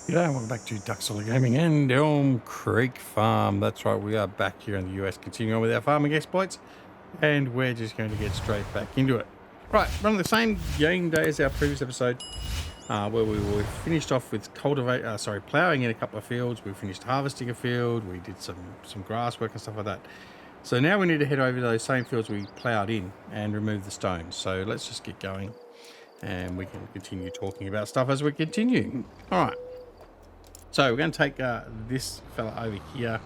G'day, welcome back to Duck Solid Gaming and Elm Creek Farm. That's right, we are back here in the US continuing on with our farming exploits, and we're just going to get straight back into it. Right, running the same game day as our previous episode, where we were finished off with ploughing in a couple of fields. We finished harvesting a field, we did some grass work and stuff like that. So now we need to head over to those same fields we ploughed in and remove the stones. So let's just get going, and we can continue talking about stuff as we continue. All right. So we're going to take this fella over here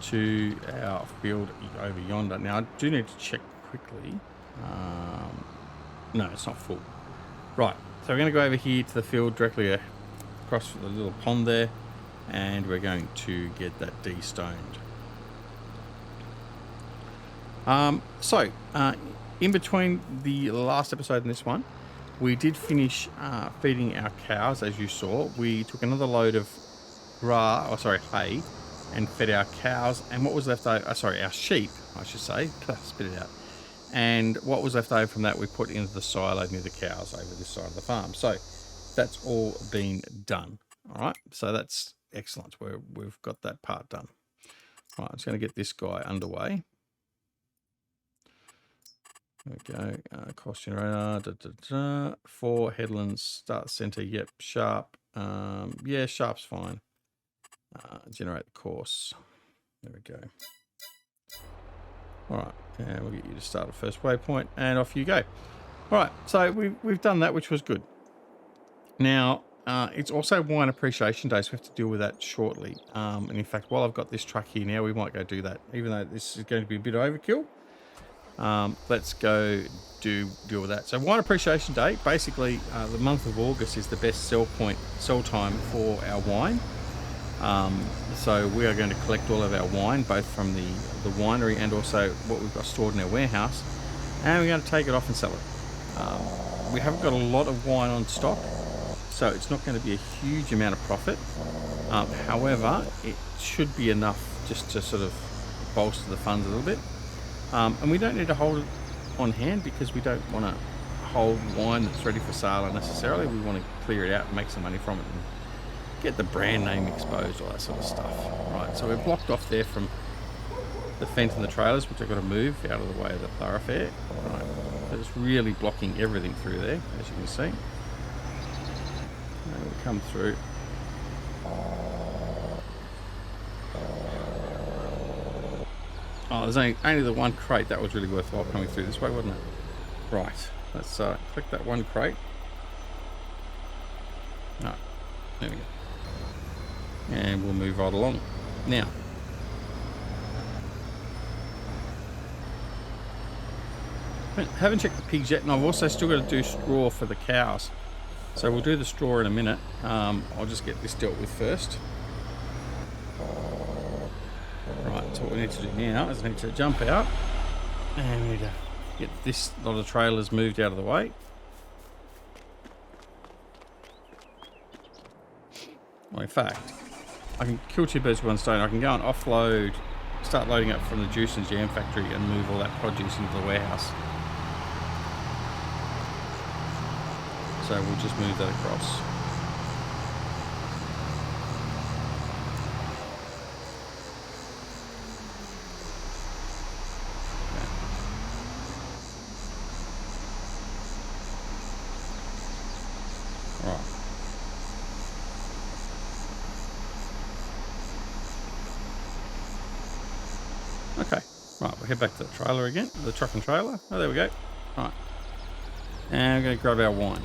to our field over yonder. Now I do need to check quickly. No, it's not full. Right, so we're going to go over here to the field directly across the little pond there, and we're going to get that de-stoned. In between the last episode and this one, we did finish feeding our cows, as you saw. We took another load of hay, and fed our cows. And what was left over, our sheep, I should say, spit it out. And what was left over from that, we put into the silo near the cows over this side of the farm. So that's all been done. All right, so that's excellent. We've got that part done. All right, I'm just going to get this guy underway. There we go. Cost generator. 4 headlands. Start center. Yep. Sharp. Yeah, sharp's fine. Generate the course. There we go. All right, and we'll get you to start the first waypoint, and off you go. All right, so we've done that, which was good. Now it's also Wine Appreciation Day, so we have to deal with that shortly. And in fact, while I've got this truck here now, we might go do that, even though this is going to be a bit overkill. Let's go deal with that. So Wine Appreciation Day, basically the month of August is the best sell time for our wine. So we are going to collect all of our wine, both from the winery and also what we've got stored in our warehouse, and we're going to take it off and sell it. We haven't got a lot of wine on stock, so it's not going to be a huge amount of profit. However, it should be enough just to sort of bolster the funds a little bit. And we don't need to hold it on hand because we don't want to hold wine that's ready for sale unnecessarily. We want to clear it out and make some money from it and get the brand name exposed, all that sort of stuff. Right, so we're blocked off there from the fence and the trailers, which I've got to move out of the way of the thoroughfare. Right, so it's really blocking everything through there, as you can see. And we come through. Oh, there's only the one crate. That was really worthwhile coming through this way, wasn't it? Right, let's click that one crate. No, there we go. And we'll move right along. Now, I haven't checked the pigs yet, and I've also still got to do straw for the cows. So we'll do the straw in a minute. I'll just get this dealt with first. Right, so what we need to do now is I need to jump out, and we need to get this lot of trailers moved out of the way. Well, in fact, I can kill 2 birds with 1 stone. I can go and offload, start loading up from the juice and jam factory and move all that produce into the warehouse. So we'll just move that across. Okay. Right. Okay, right, we'll head back to the trailer again, the truck and trailer. Oh, there we go. Right, and we're going to grab our wine.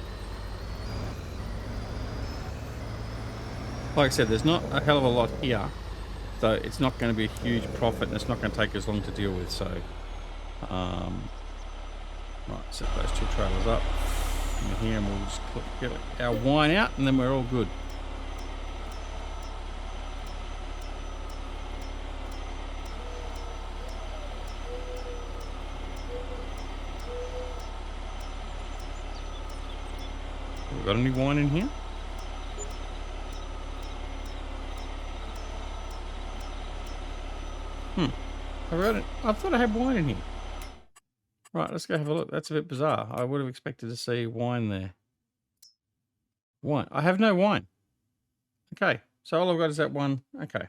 Like I said, there's not a hell of a lot here, so it's not going to be a huge profit, and it's not going to take as long to deal with. So, right, set those 2 trailers up in here, and we'll just get our wine out, and then we're all good. Have we got any wine in here? I thought I had wine in here. Right, let's go have a look. That's a bit bizarre. I would have expected to see wine there. Wine. I have no wine. Okay, so all I've got is that one. Okay.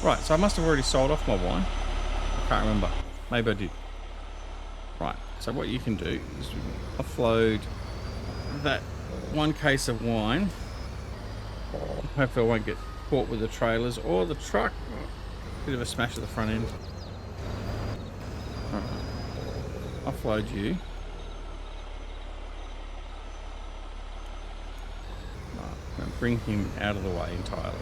Right, so I must have already sold off my wine. I can't remember. Maybe I did. Right, so what you can do is we can offload that one case of wine. Hopefully I won't get caught with the trailers or the truck. Bit of a smash at the front end. Alright. Offload you. Right, bring him out of the way entirely.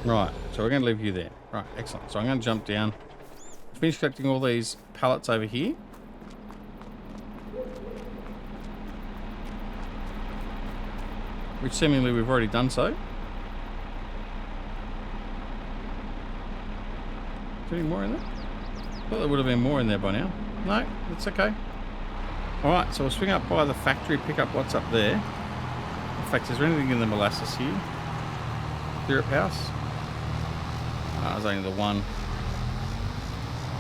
Right, so we're going to leave you there. Right, excellent. So I'm going to jump down, finish collecting all these pallets over here. Which seemingly we've already done so. Is there any more in there? I thought there would have been more in there by now. No, that's okay. Alright, so we'll swing up by the factory, pick up what's up there. In fact, is there anything in the molasses here? Syrup house? There's only the one.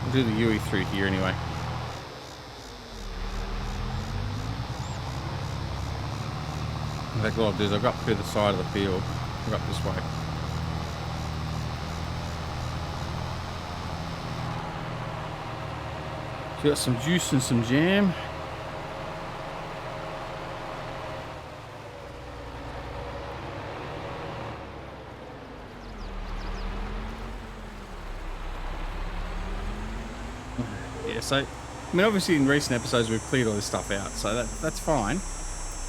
We'll do the UE through here anyway. In fact, what I'll do is I'll go up through the side of the field. I'll go up this way. So we got some juice and some jam. Yeah, so I mean, obviously in recent episodes we've cleared all this stuff out, so that's fine.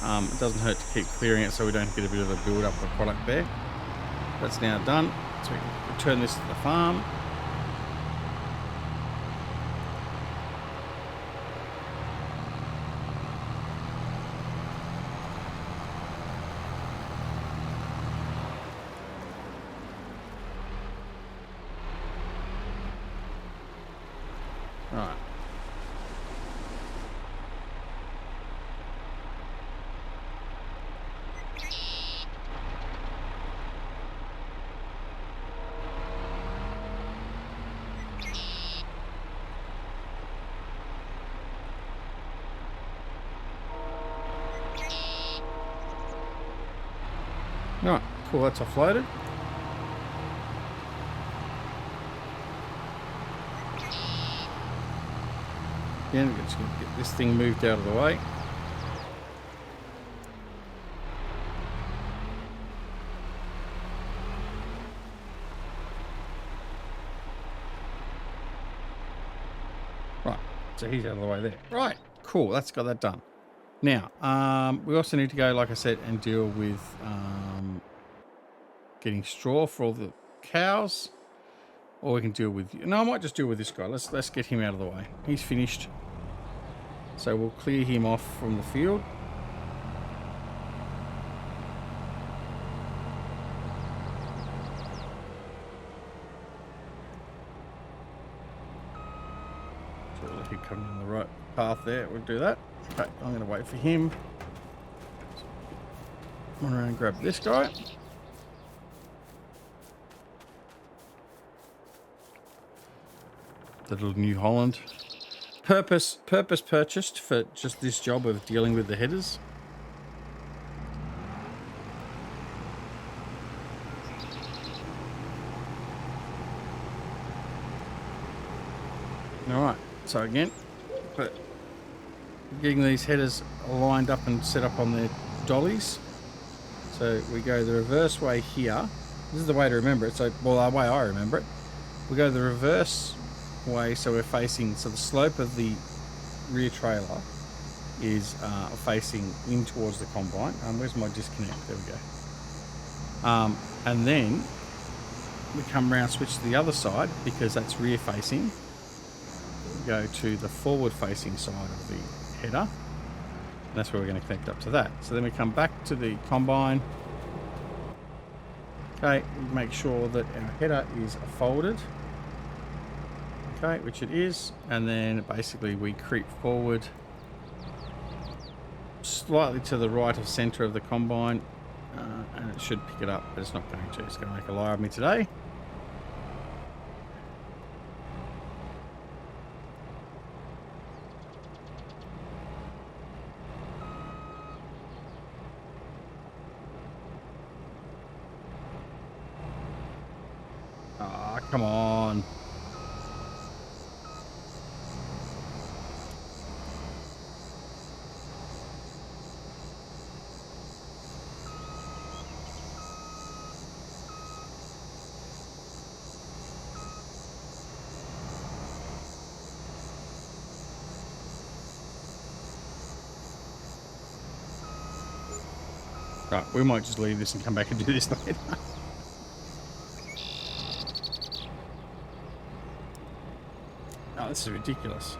It doesn't hurt to keep clearing it so we don't get a bit of a build up of product there. That's now done, so we can return this to the farm. Right. Right, cool, that's offloaded. Again, we're just going to get this thing moved out of the way. Right, so he's out of the way there. Right, cool, that's got that done. Now, we also need to go, like I said, and deal with getting straw for all the cows. Or we can deal with... No, I might just deal with this guy. Let's get him out of the way. He's finished. So we'll clear him off from the field. So we'll let him come in the right path there. We'll do that. Okay, I'm going to wait for him. Run around and grab this guy. The little New Holland. Purpose purchased for just this job of dealing with the headers. Alright, so again, but getting these headers lined up and set up on their dollies. So we go the reverse way here. This is the way to remember it. So, well, the way I remember it. We go the reverse way, so we're facing, so the slope of the rear trailer is facing in towards the combine. Where's my disconnect? There we go. And then we come around, switch to the other side because that's rear facing. We go to the forward facing side of the header. And that's where we're going to connect up to that. So then we come back to the combine. Okay, make sure that our header is folded. Okay, which it is, and then basically we creep forward slightly to the right of center of the combine, and it should pick it up, but it's not going to. It's going to make a liar of me today. Ah, come on. Right, we might just leave this and come back and do this later. Oh, this is ridiculous.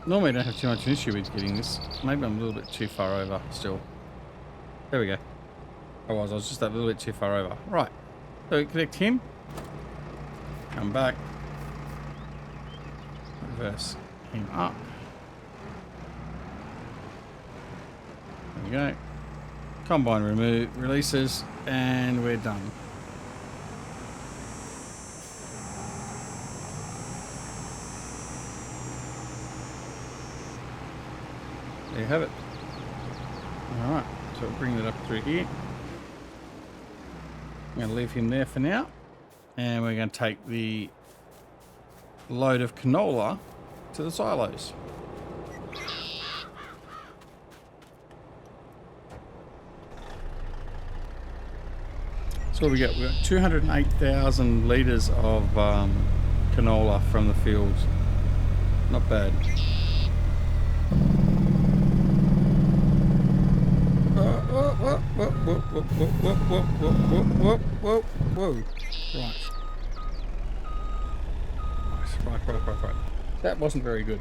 Normally I don't have too much an issue with getting this. Maybe I'm a little bit too far over still. There we go. I was just a little bit too far over. Right. So we connect him. Come back. Reverse him up. There we go. Combine releases, and we're done. There you have it. Alright, so we'll bring that up through here. I'm going to leave him there for now. And we're going to take the load of canola to the silos. So what we got? We got 208,000 litres of canola from the fields. Not bad. Whoa. Right. That wasn't very good.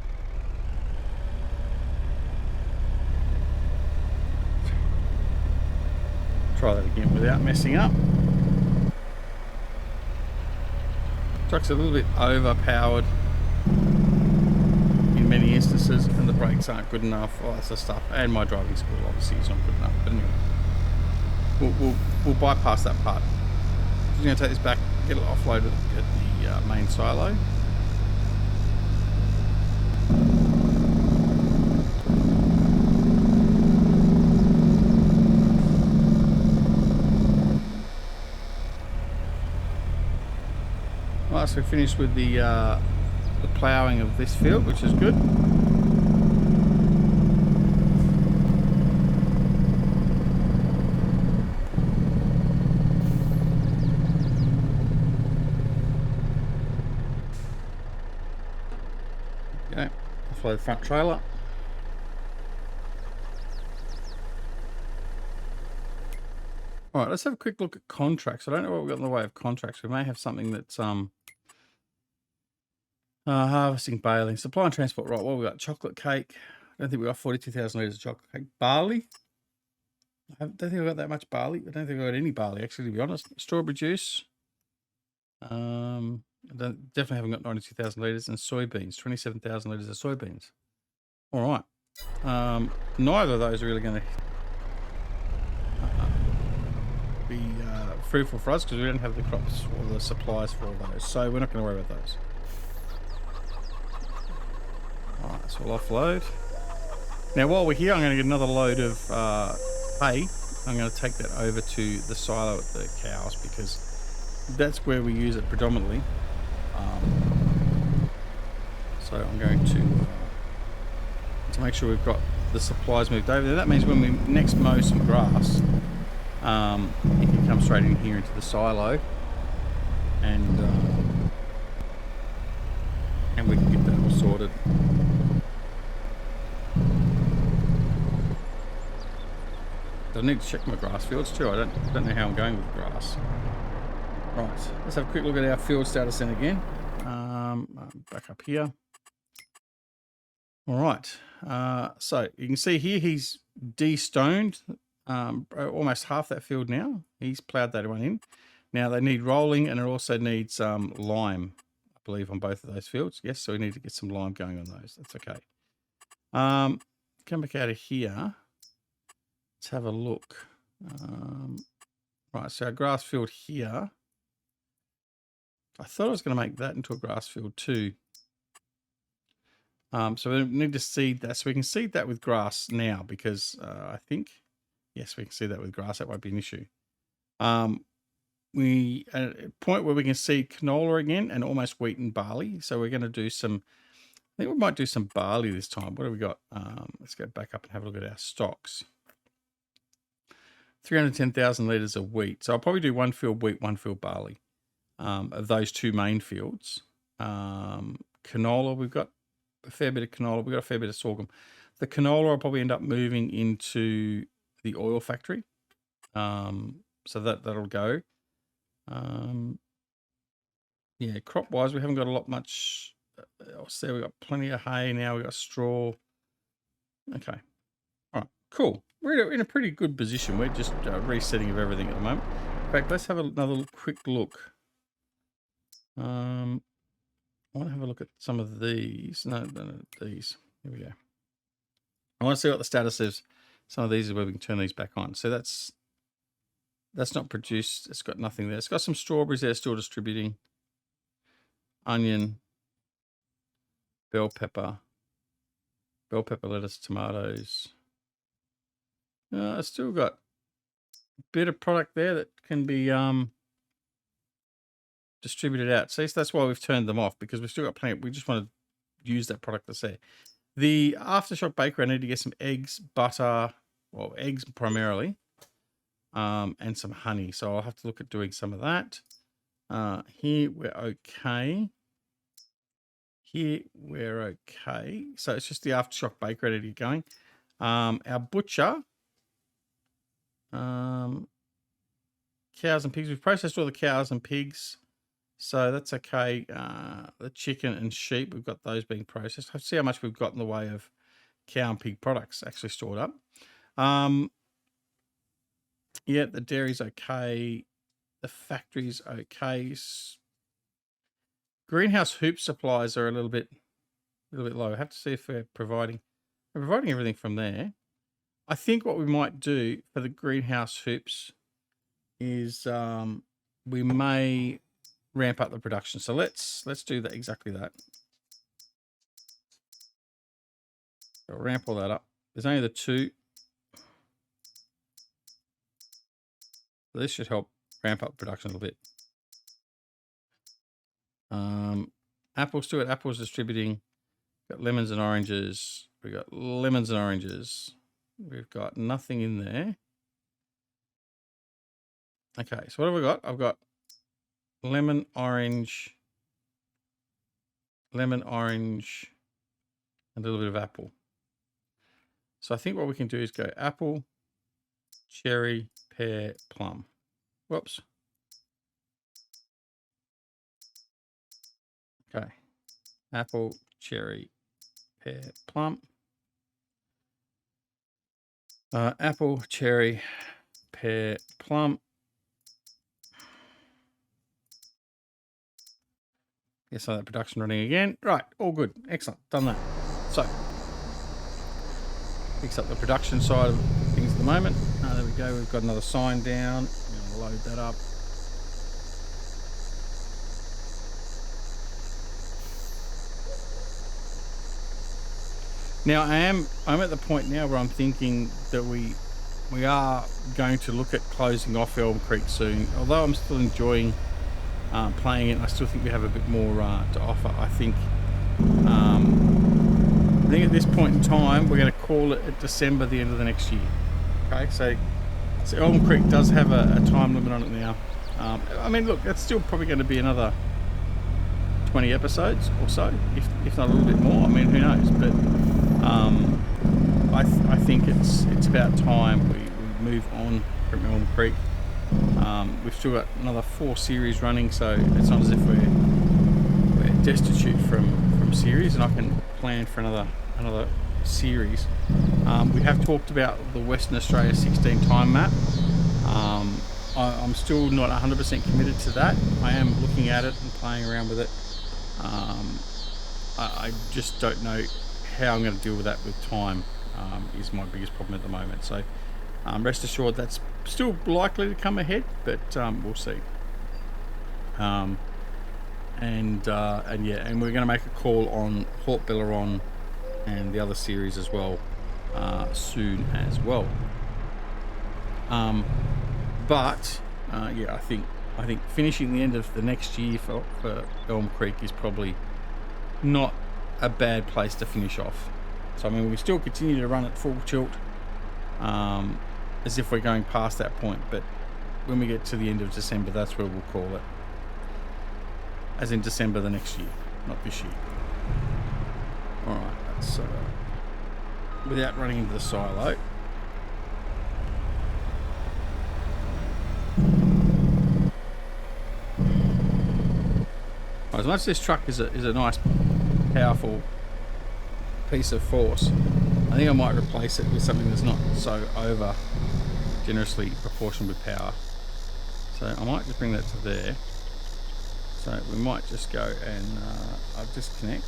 Try that again without messing up. Truck's a little bit overpowered in many instances, and the brakes aren't good enough. All that sort of stuff, and my driving school obviously is not good enough. But anyway, we'll bypass that part. I'm going to take this back, get it offloaded at the main silo. Right, so we finished with the ploughing of this field, which is good. Okay, offload the front trailer. All right, let's have a quick look at contracts. I don't know what we've got in the way of contracts. We may have something that's harvesting, baling, supply and transport. Right, well, we got chocolate cake. I don't think we got 42,000 litres of chocolate cake. Barley. I don't think we got that much barley. I don't think we got any barley, actually, to be honest. Strawberry juice. I definitely haven't got 92,000 litres. And soybeans, 27,000 litres of soybeans. All right. Neither of those are really going to be fruitful for us because we don't have the crops or the supplies for all those. So we're not going to worry about those. Alright, so we'll offload. Now while we're here, I'm going to get another load of hay. I'm going to take that over to the silo at the cows because that's where we use it predominantly. So I'm going to make sure we've got the supplies moved over there. That means when we next mow some grass, it can come straight in here into the silo, and we can get that all sorted. I need to check my grass fields too. I don't know how I'm going with the grass. Right, let's have a quick look at our field status then again. Back up here. All right, so you can see here he's de-stoned almost half that field now. He's ploughed that one in. Now they need rolling, and it also needs lime, I believe, on both of those fields. Yes, so we need to get some lime going on those. That's okay. come back out of here. Let's have a look. Right, so our grass field here. I thought I was going to make that into a grass field too. So we need to seed that. So we can seed that with grass now because I think, yes, we can seed that with grass. That won't be an issue. We at a point where we can seed canola again and almost wheat and barley. So we're going to do some, I think we might do some barley this time. What have we got? Let's go back up and have a look at our stocks. 310,000 litres of wheat. So I'll probably do one field wheat, one field barley of those two main fields. Canola, we've got a fair bit of canola. We've got a fair bit of sorghum. The canola will probably end up moving into the oil factory. So that'll go. Yeah, crop-wise, we haven't got a lot much. I'll say we've got plenty of hay now. We've got straw. Okay. All right, cool. We're in a pretty good position. We're just resetting of everything at the moment. In fact, let's have another quick look. I want to have a look at some of these. No, these. Here we go. I want to see what the status is. Some of these is where we can turn these back on. So that's not produced. It's got nothing there. It's got some strawberries there still distributing. Onion, bell pepper, lettuce, tomatoes. It's still got a bit of product there that can be distributed out. See, so that's why we've turned them off, because we've still got plenty. We just want to use that product that's there. The aftershock bakery, I need to get some eggs, butter, well, eggs primarily, and some honey. So I'll have to look at doing some of that. Here we're okay. Here we're okay. So it's just the aftershock bakery ready to get going. Our butcher, cows and pigs. We've processed all the cows and pigs, so that's okay. The chicken and sheep, we've got those being processed. Let's see how much we've got in the way of cow and pig products actually stored up. Yeah, the dairy's okay. The factory's okay. Greenhouse hoop supplies are a little bit low. I have to see if we're providing everything from there. I think what we might do for the greenhouse hoops is we may ramp up the production. So let's do that, exactly that. So ramp all that up. There's only the two. So this should help ramp up production a little bit. Apples to it. Apples distributing. Got lemons and oranges. We got lemons and oranges. We've got nothing in there. Okay, so what have we got? I've got lemon, orange, and a little bit of apple. So I think what we can do is go apple, cherry, pear, plum. Whoops. Okay. Apple, cherry, pear, plum. Apple, cherry, pear, plum. Get some of that production running again. Right, all good. Excellent. Done that. So, fix up the production side of things at the moment. There we go. We've got another sign down. I'm going to load that up. Now I'm at the point now where I'm thinking that we are going to look at closing off Elm Creek soon. Although I'm still enjoying playing it, I still think we have a bit more to offer. I think at this point in time we're going to call it at December, the end of the next year. Okay, so Elm Creek does have a time limit on it now. I mean, look, that's still probably going to be another 20 episodes or so, if not a little bit more. I mean, who knows? But I think it's about time we move on from Elm Creek. We've still got another 4 series running, so it's not as if we're destitute from series, and I can plan for another series. We have talked about the Western Australia 16 time map. I'm still not 100% committed to that. I am looking at it and playing around with it. I just don't know how I'm going to deal with that with time. is my biggest problem at the moment. So rest assured that's still likely to come ahead, but we'll see. And yeah, and we're going to make a call on Hort Belleron and the other series as well soon as well. But yeah, I think finishing the end of the next year for Elm Creek is probably not a bad place to finish off. So I mean, we still continue to run at full tilt, as if we're going past that point. But when we get to the end of December, that's where we'll call it. As in December the next year, not this year. All right, that's without running into the silo. As much as this truck is a nice, powerful piece of force, I think I might replace it with something that's not so over generously proportioned with power. So I might just bring that to there. So we might just go and I'll disconnect.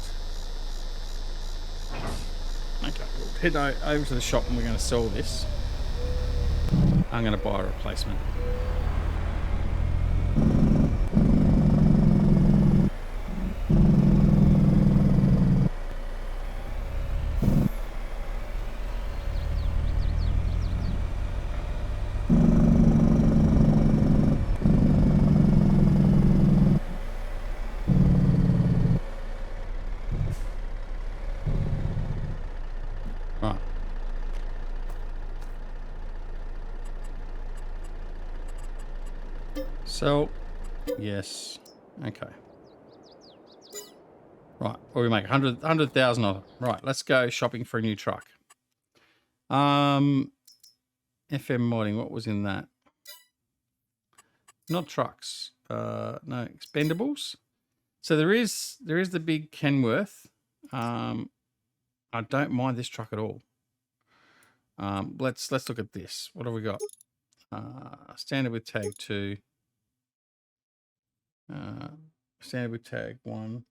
Okay, we'll head over to the shop and we're going to sell this. I'm going to buy a replacement. So, yes, okay. Right, or we make 100,000 of it. Right, let's go shopping for a new truck. FM modding, what was in that? Not trucks. No, expendables. So there is the big Kenworth. I don't mind this truck at all. Let's look at this. What have we got? Standard with tag 2. Standard with tag 1.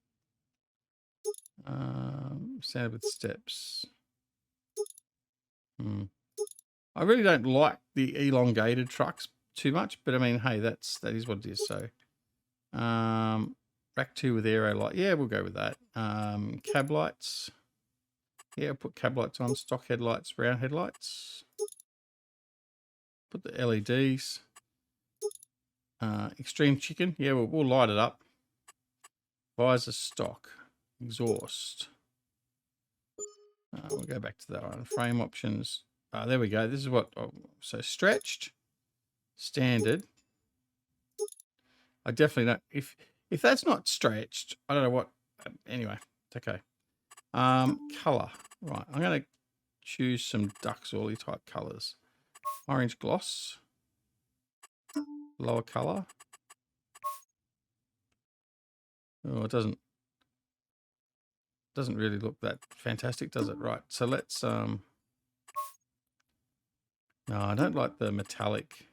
Standard with steps. I really don't like the elongated trucks too much, but I mean, hey, that is what it is. So, rack 2 with aero light. Yeah, we'll go with that. Cab lights. Yeah, I'll put cab lights on. Stock headlights, round headlights. Put the LEDs. Extreme chicken. Yeah, we'll light it up. Visor stock. Exhaust. We'll go back to that one. Frame options. There we go. This is what. So stretched, standard. I definitely don't. If that's not stretched, I don't know what. Anyway, it's okay. Color. Right. I'm going to choose some Duxorley type colors. Orange gloss. Lower color. Oh, it doesn't really look that fantastic, does it? Right. So let's no, I don't like the metallic.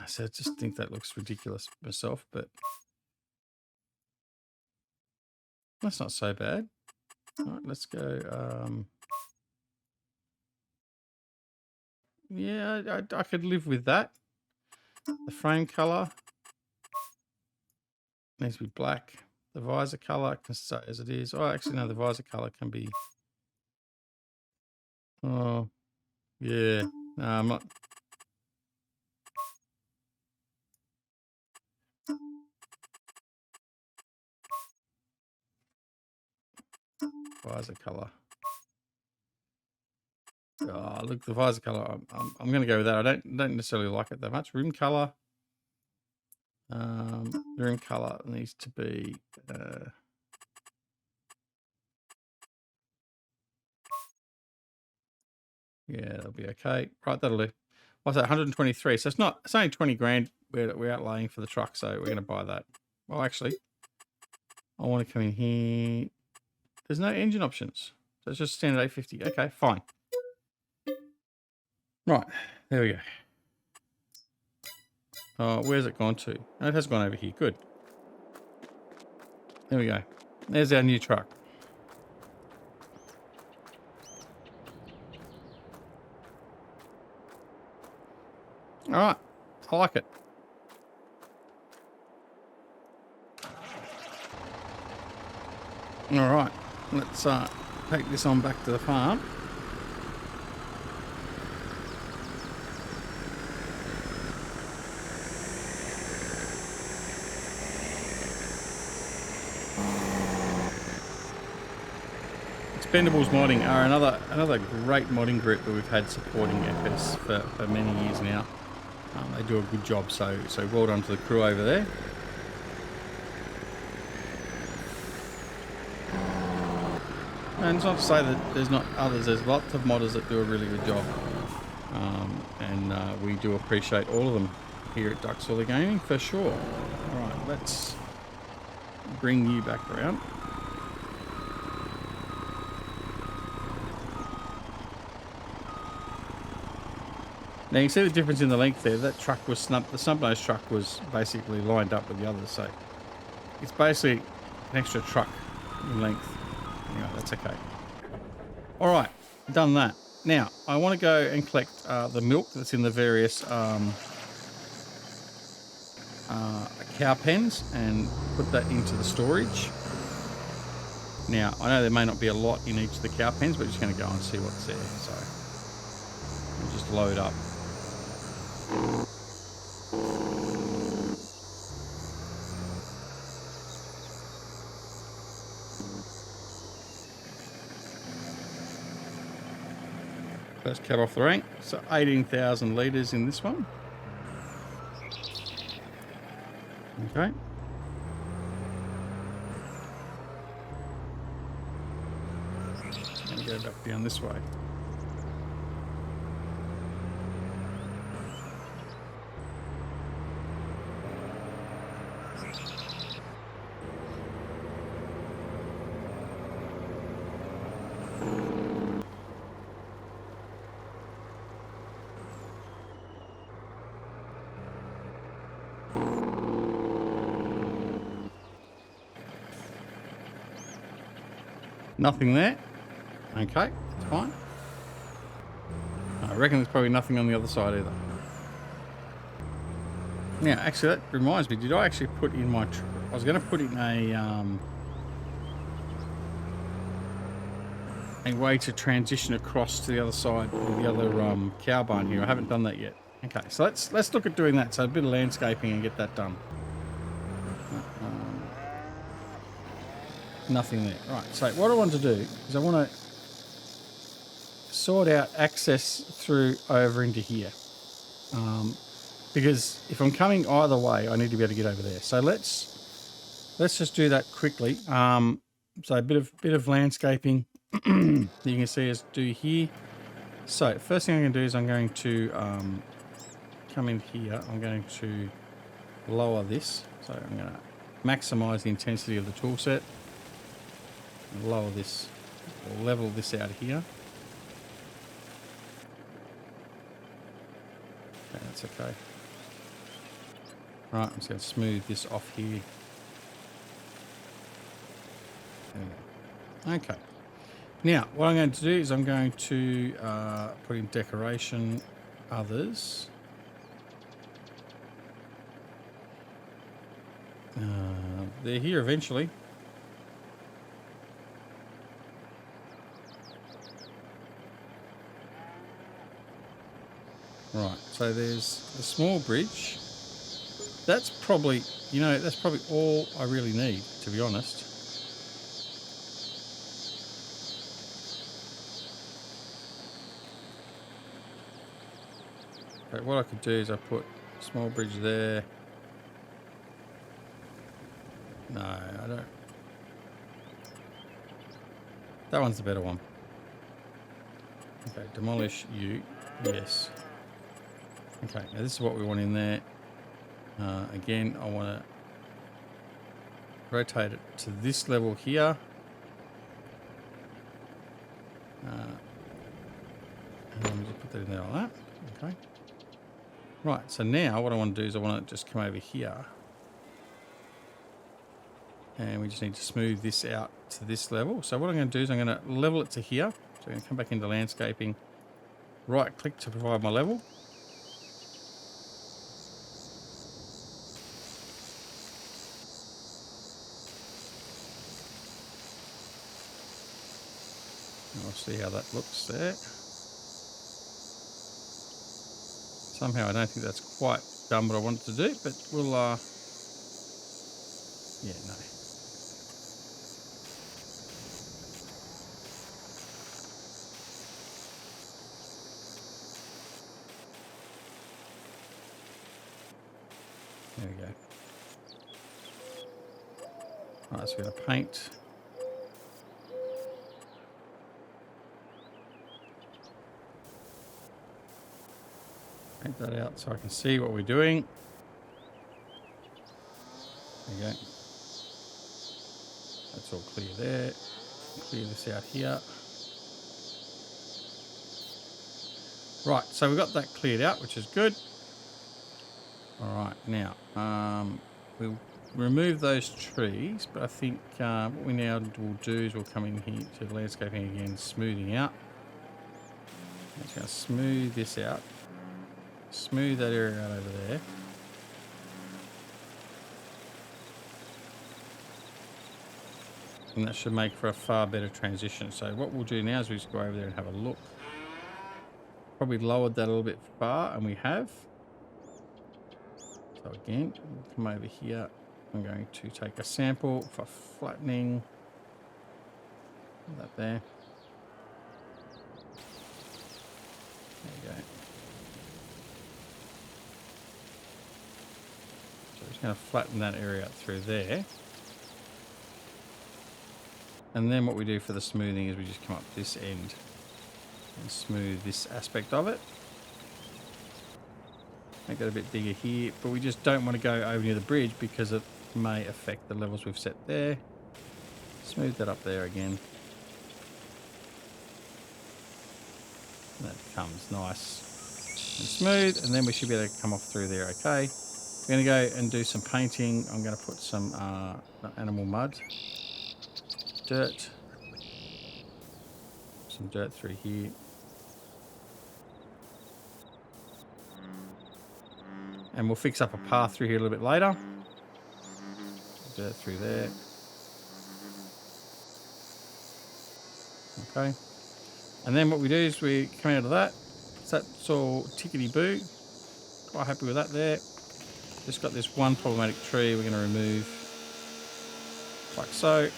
So I just think that looks ridiculous myself, but that's not so bad. All right, let's go. Yeah, I could live with that. The frame color needs to be black. The visor color can stay as it is. Oh, actually, no, the visor color can be. Oh, yeah. No, I'm not. Visor color. Oh, look, the visor color. I'm going to go with that. I don't necessarily like it that much. Rim color. The rim color needs to be. Yeah, that'll be okay. Right, that'll do. What's that? 123. So it's only 20 grand we're outlaying for the truck, so we're going to buy that. Well, actually, I want to come in here. There's no engine options. So it's just standard 850. Okay, fine. Right, there we go. Oh, where's it gone to? Oh, it has gone over here. Good. There we go. There's our new truck. All right, I like it. All right, let's take this on back to the farm. Expendables Modding are another great modding group that we've had supporting FS for many years now. They do a good job, so well done to the crew over there. And it's not to say that there's not others. There's lots of modders that do a really good job, and we do appreciate all of them here at Duxwiller Gaming for sure. All right, let's bring you back around. Now you can see the difference in the length there. That truck was the snub-nose truck was basically lined up with the others, so it's basically an extra truck in length. Anyway, that's okay. All right, done that. Now I want to go and collect the milk that's in the various cow pens and put that into the storage. Now I know there may not be a lot in each of the cow pens, but we're just going to go and see what's there. So we'll just load up. First cut off the rank, so 18,000 litres in this one. Okay. And go back down this way. Nothing there. Okay, it's fine. I reckon there's probably nothing on the other side either. Now, actually, that reminds me. Did I actually put in my? I was going to put in a way to transition across to the other side with the other cow barn here. I haven't done that yet. Okay, so let's look at doing that. So a bit of landscaping and get that done. Nothing there. Right, so what I want to do is I want to sort out access through over into here. Because if I'm coming either way, I need to be able to get over there. So let's just do that quickly. So a bit of landscaping you can see us do here. So first thing I'm going to do is I'm going to come in here. I'm going to lower this. So I'm going to maximize the intensity of the tool set. Lower this, or level this out here. Okay, that's okay. Right, I'm just going to smooth this off here. There we go. Okay. Now, what I'm going to do is I'm going to put in decoration others. They're here eventually. Right, so there's a small bridge. That's probably, that's probably all I really need, to be honest. Okay, what I could do is I put a small bridge there. No, I don't. That one's the better one. Okay, demolish you. Yes. Okay, now this is what we want in there. Again, I want to rotate it to this level here. And just put that in there like that. Okay. Right, so now what I want to do is I want to just come over here. And we just need to smooth this out to this level. So what I'm going to do is I'm going to level it to here. So I'm going to come back into landscaping, right click to provide my level. see how that looks there. Somehow I don't think that's quite done what I wanted to do, but we'll, yeah, no. There we go. All right, so we're going to paint. Paint that out so I can see what we're doing. There you go. That's all clear there. Clear this out here. Right, so we've got that cleared out, which is good. All right, now we'll remove those trees, but I think what we now will do is we'll come in here to the landscaping again, smoothing out. Just going to smooth this out. Smooth that area out over there. And that should make for a far better transition. So what we'll do now is we just go over there and have a look. Probably lowered that a little bit far, and we have. So again, we'll come over here. I'm going to take a sample for flattening. That there. There you go. So I'm just going to flatten that area out through there. And then what we do for the smoothing is we just come up this end and smooth this aspect of it. Make that a bit bigger here, but we just don't want to go over near the bridge because it may affect the levels we've set there. Smooth that up there again. And that becomes nice and smooth, and then we should be able to come off through there okay. We're going to go and do some painting. I'm going to put some animal mud, dirt, some dirt through here. And we'll fix up a path through here a little bit later. Dirt through there. Okay. And then what we do is we come out of that. So that's all tickety-boo. Quite happy with that there. Just got this one problematic tree we're going to remove. Like so.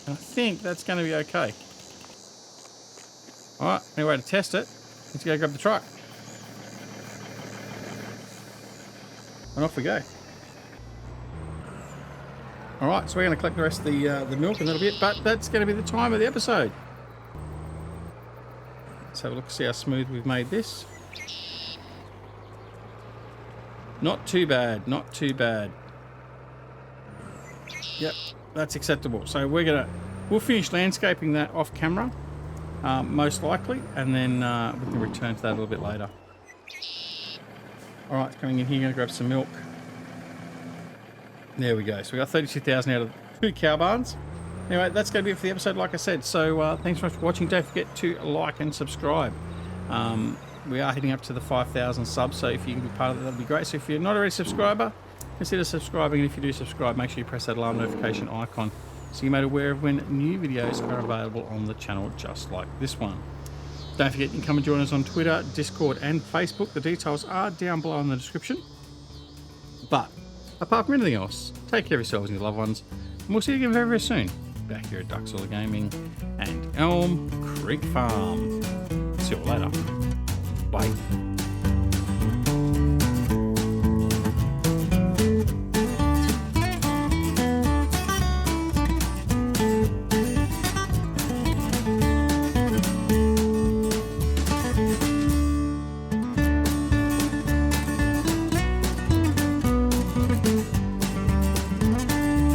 And I think that's going to be okay. Alright, anyway to test it, let's go grab the truck. And off we go. Alright, so we're going to collect the rest of the milk in a little bit, but that's going to be the time of the episode. Let's have a look, see how smooth we've made this. Not too bad, not too bad. Yep, that's acceptable. So we'll finish landscaping that off camera, most likely, and then we can return to that a little bit later. All right, coming in here, going to grab some milk. There we go. So we got 32,000 out of 2 cow barns. Anyway, that's going to be it for the episode, like I said. So thanks very much for watching. Don't forget to like and subscribe. We are heading up to the 5,000 subs, so if you can be part of that, that'd be great. So if you're not already a subscriber, consider subscribing. And if you do subscribe, make sure you press that alarm notification icon so you're made aware of when new videos are available on the channel, just like this one. Don't forget, you can come and join us on Twitter, Discord, and Facebook. The details are down below in the description. But apart from anything else, take care of yourselves and your loved ones, and we'll see you again very, very soon. Back here at Duxall Gaming and Elm Creek Farm. See you all later. Bye.